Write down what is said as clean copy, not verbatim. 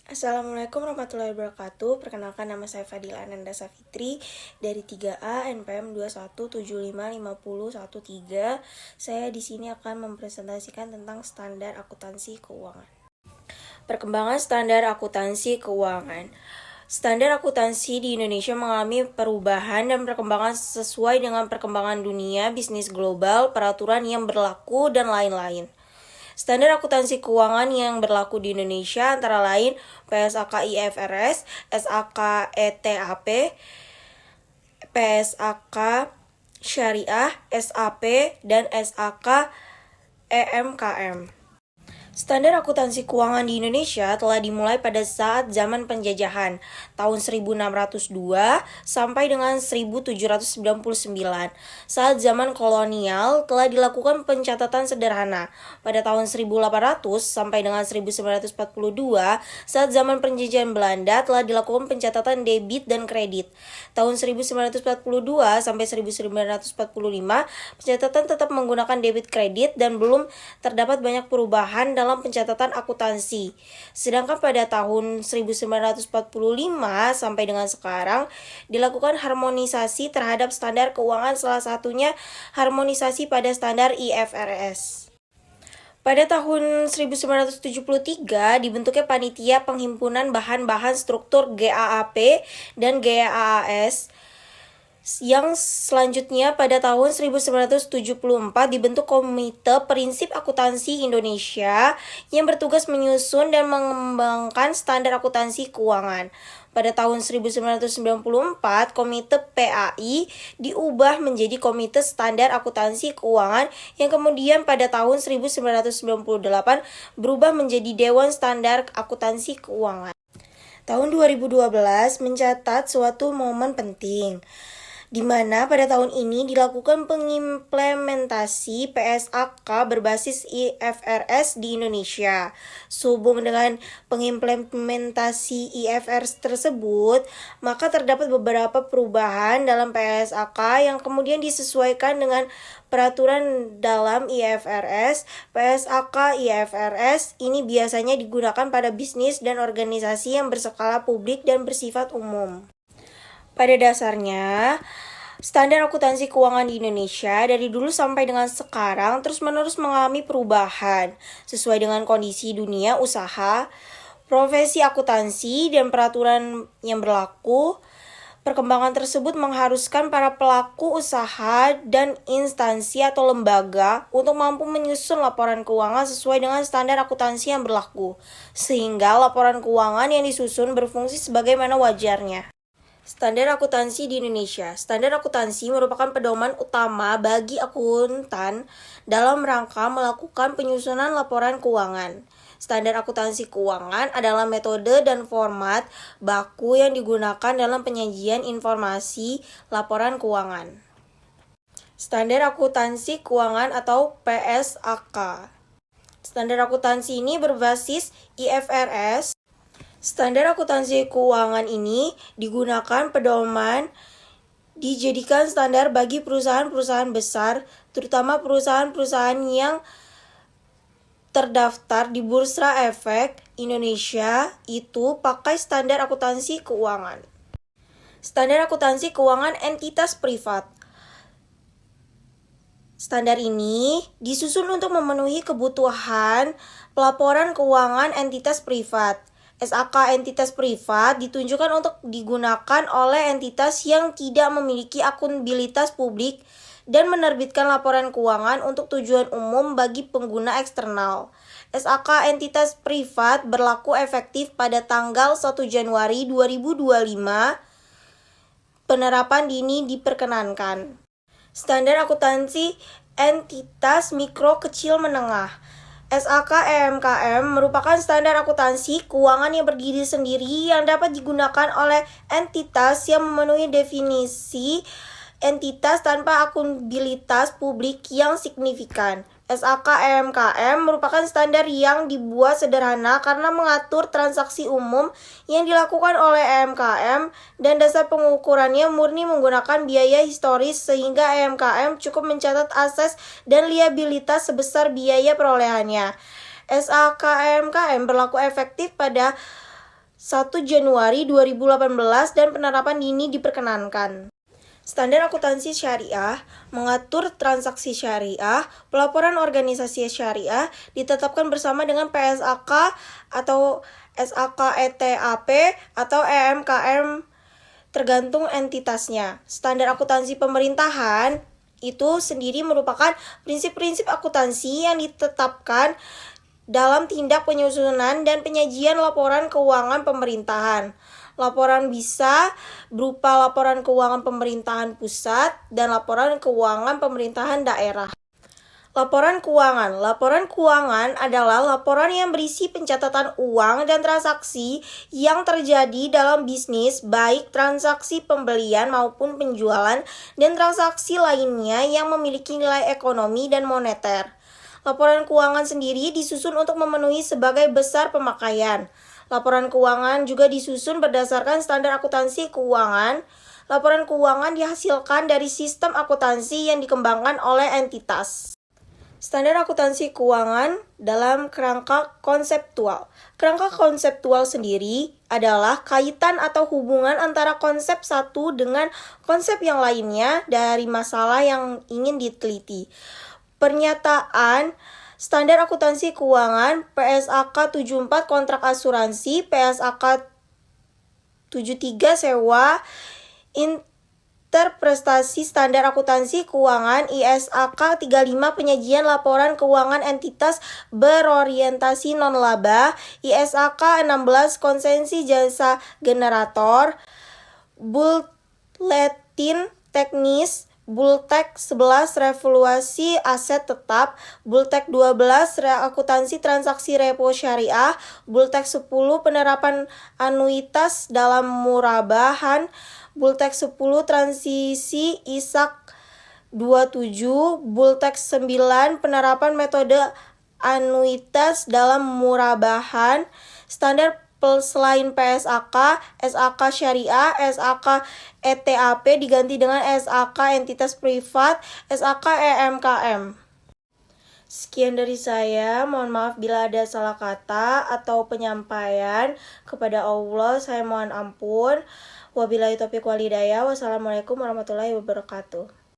Assalamualaikum warahmatullahi wabarakatuh. Perkenalkan, nama saya Fadila Ananda Safitri dari 3A NPM 217555013. Saya di sini akan mempresentasikan tentang standar akuntansi keuangan. Perkembangan standar akuntansi keuangan. Standar akuntansi di Indonesia mengalami perubahan dan perkembangan sesuai dengan perkembangan dunia, bisnis global, peraturan yang berlaku, dan lain-lain. Standar akuntansi keuangan yang berlaku di Indonesia antara lain PSAK IFRS, SAK ETAP, PSAK Syariah, SAP, dan SAK EMKM. Standar akuntansi keuangan di Indonesia telah dimulai pada saat zaman penjajahan tahun 1602 sampai dengan 1799. Saat zaman kolonial telah dilakukan pencatatan sederhana. Pada tahun 1800 sampai dengan 1942, saat zaman penjajahan Belanda telah dilakukan pencatatan debit dan kredit. Tahun 1942 sampai 1945, pencatatan tetap menggunakan debit kredit dan belum terdapat banyak perubahan dalam pencatatan akuntansi. Sedangkan pada tahun 1945 sampai dengan sekarang dilakukan harmonisasi terhadap standar keuangan, salah satunya harmonisasi pada standar IFRS. Pada tahun 1973 dibentuknya Panitia Penghimpunan Bahan-bahan Struktur GAAP dan GAAS, yang selanjutnya pada tahun 1974 dibentuk Komite Prinsip Akuntansi Indonesia yang bertugas menyusun dan mengembangkan standar akuntansi keuangan. Pada tahun 1994, Komite PAI diubah menjadi Komite Standar Akuntansi Keuangan yang kemudian pada tahun 1998 berubah menjadi Dewan Standar Akuntansi Keuangan. Tahun 2012 mencatat suatu momen penting, di mana pada tahun ini dilakukan pengimplementasi PSAK berbasis IFRS di Indonesia. Sehubung dengan pengimplementasi IFRS tersebut, maka terdapat beberapa perubahan dalam PSAK yang kemudian disesuaikan dengan peraturan dalam IFRS. PSAK IFRS ini biasanya digunakan pada bisnis dan organisasi yang berskala publik dan bersifat umum. Pada dasarnya, standar akuntansi keuangan di Indonesia dari dulu sampai dengan sekarang terus-menerus mengalami perubahan sesuai dengan kondisi dunia usaha, profesi akuntansi, dan peraturan yang berlaku. Perkembangan tersebut mengharuskan para pelaku usaha dan instansi atau lembaga untuk mampu menyusun laporan keuangan sesuai dengan standar akuntansi yang berlaku, sehingga laporan keuangan yang disusun berfungsi sebagaimana wajarnya. Standar akuntansi di Indonesia. Standar akuntansi merupakan pedoman utama bagi akuntan dalam rangka melakukan penyusunan laporan keuangan. Standar akuntansi keuangan adalah metode dan format baku yang digunakan dalam penyajian informasi laporan keuangan. Standar akuntansi keuangan atau PSAK. Standar akuntansi ini berbasis IFRS. Standar akuntansi keuangan ini digunakan pedoman dijadikan standar bagi perusahaan-perusahaan besar, terutama perusahaan-perusahaan yang terdaftar di Bursa Efek Indonesia itu pakai standar akuntansi keuangan. Standar akuntansi keuangan entitas privat. Standar ini disusun untuk memenuhi kebutuhan pelaporan keuangan entitas privat. SAK entitas privat ditunjukkan untuk digunakan oleh entitas yang tidak memiliki akuntabilitas publik dan menerbitkan laporan keuangan untuk tujuan umum bagi pengguna eksternal. SAK entitas privat berlaku efektif pada tanggal 1 Januari 2025. Penerapan dini diperkenankan. Standar akuntansi entitas mikro kecil menengah. SAK EMKM merupakan standar akuntansi keuangan yang berdiri sendiri yang dapat digunakan oleh entitas yang memenuhi definisi entitas tanpa akuntabilitas publik yang signifikan. SAK EMKM merupakan standar yang dibuat sederhana karena mengatur transaksi umum yang dilakukan oleh EMKM dan dasar pengukurannya murni menggunakan biaya historis sehingga EMKM cukup mencatat aset dan liabilitas sebesar biaya perolehannya. SAK EMKM berlaku efektif pada 1 Januari 2018 dan penerapan dini diperkenankan. Standar akuntansi syariah mengatur transaksi syariah, pelaporan organisasi syariah ditetapkan bersama dengan PSAK atau SAK ETAP atau EMKM tergantung entitasnya. Standar akuntansi pemerintahan itu sendiri merupakan prinsip-prinsip akuntansi yang ditetapkan dalam tindak penyusunan dan penyajian laporan keuangan pemerintahan. Laporan bisa berupa laporan keuangan pemerintahan pusat dan laporan keuangan pemerintahan daerah. Laporan keuangan. Laporan keuangan adalah laporan yang berisi pencatatan uang dan transaksi yang terjadi dalam bisnis, baik transaksi pembelian maupun penjualan, dan transaksi lainnya yang memiliki nilai ekonomi dan moneter. Laporan keuangan sendiri disusun untuk memenuhi sebagai besar pemakaian. Laporan keuangan juga disusun berdasarkan standar akuntansi keuangan. Laporan keuangan dihasilkan dari sistem akuntansi yang dikembangkan oleh entitas. Standar akuntansi keuangan dalam kerangka konseptual. Kerangka konseptual sendiri adalah kaitan atau hubungan antara konsep satu dengan konsep yang lainnya dari masalah yang ingin diteliti. Pernyataan standar akuntansi keuangan PSAK 74 kontrak asuransi, PSAK 73 sewa, interpretasi standar akuntansi keuangan, ISAK 35 penyajian laporan keuangan entitas berorientasi non-laba, ISAK 16 konsensi jasa generator, Bulletin teknis, Bultek 11 revaluasi aset tetap, Bultek 12 akuntansi transaksi repo syariah, Bultek 10 penerapan anuitas dalam murabahan, Bultek 10 transisi ISAK 27, Bultek 9 penerapan metode anuitas dalam murabahan, standar selain PSAK, SAK syariah, SAK ETAP diganti dengan SAK entitas privat, SAK EMKM. Sekian dari saya, mohon maaf bila ada salah kata atau penyampaian. Kepada Allah saya mohon ampun. Wabillahi taufiq wal hidayah. Wassalamualaikum warahmatullahi wabarakatuh.